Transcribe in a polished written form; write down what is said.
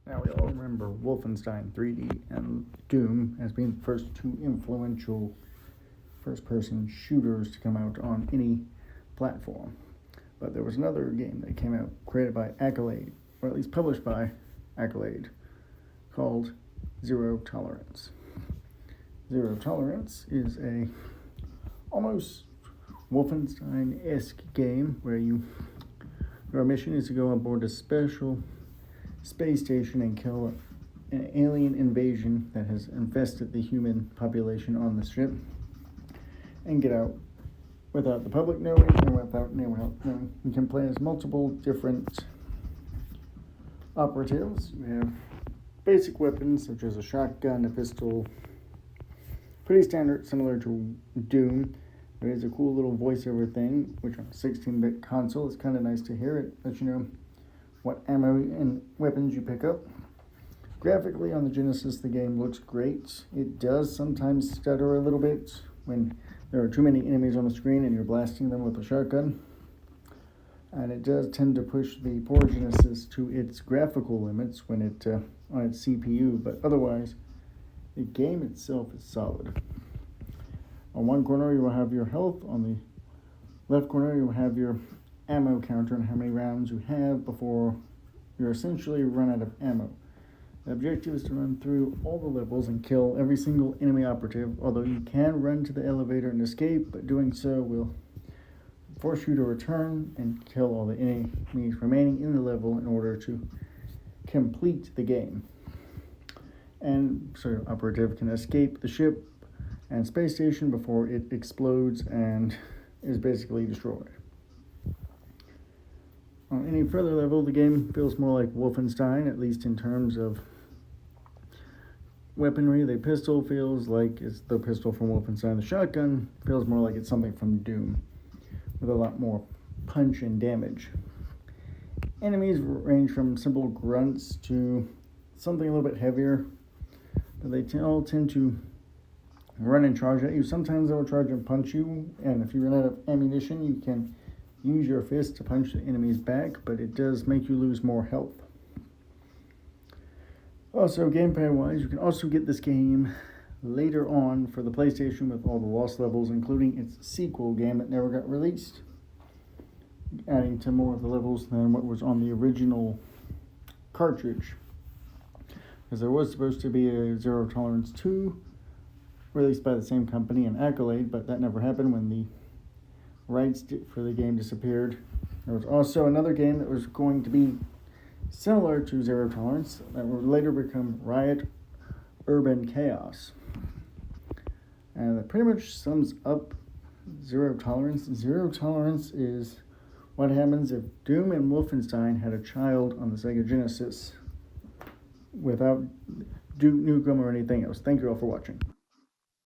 Now, we all remember Wolfenstein 3D and Doom as being the first two influential first-person shooters to come out on any platform. But there was another game that came out created by Accolade, or at least published by Accolade, called Zero Tolerance. Zero Tolerance is a almost Wolfenstein-esque game where your mission is to go on board a special space station and kill an alien invasion that has infested the human population on the ship and get out without the public knowing and without anyone else knowing. You can play as multiple different operatives. You have basic weapons such as a shotgun, a pistol, pretty standard, similar to Doom. There is a cool little voiceover thing, which on a 16-bit console is kind of nice to hear. It lets you know what ammo and weapons you pick up. Graphically on the Genesis, the game looks great. It does sometimes stutter a little bit when there are too many enemies on the screen and you're blasting them with a shotgun. And it does tend to push the poor Genesis to its graphical limits when it on its CPU, but otherwise, the game itself is solid. On one corner, you will have your health. On the left corner, you will have your ammo counter and how many rounds you have before you're essentially run out of ammo. The objective is to run through all the levels and kill every single enemy operative, although you can run to the elevator and escape, but doing so will force you to return and kill all the enemies remaining in the level in order to complete the game. And so your operative can escape the ship and space station before it explodes and is basically destroyed. On any further level, the game feels more like Wolfenstein, at least in terms of weaponry. The pistol feels like it's the pistol from Wolfenstein. The shotgun feels more like it's something from Doom, with a lot more punch and damage. Enemies range from simple grunts to something a little bit heavier, but they all tend to run and charge at you. Sometimes they'll charge and punch you, and if you run out of ammunition, you can use your fist to punch the enemies back, but it does make you lose more health. Also, gameplay-wise, you can also get this game later on for the PlayStation with all the lost levels, including its sequel game that never got released, adding to more of the levels than what was on the original cartridge. Because there was supposed to be a Zero Tolerance 2 released by the same company and Accolade, but that never happened when the rights for the game disappeared. There was also another game that was going to be similar to Zero Tolerance that would later become Riot Urban Chaos. And that pretty much sums up Zero Tolerance. Zero Tolerance is what happens if Doom and Wolfenstein had a child on the Sega Genesis without Duke Nukem or anything else. Thank you all for watching.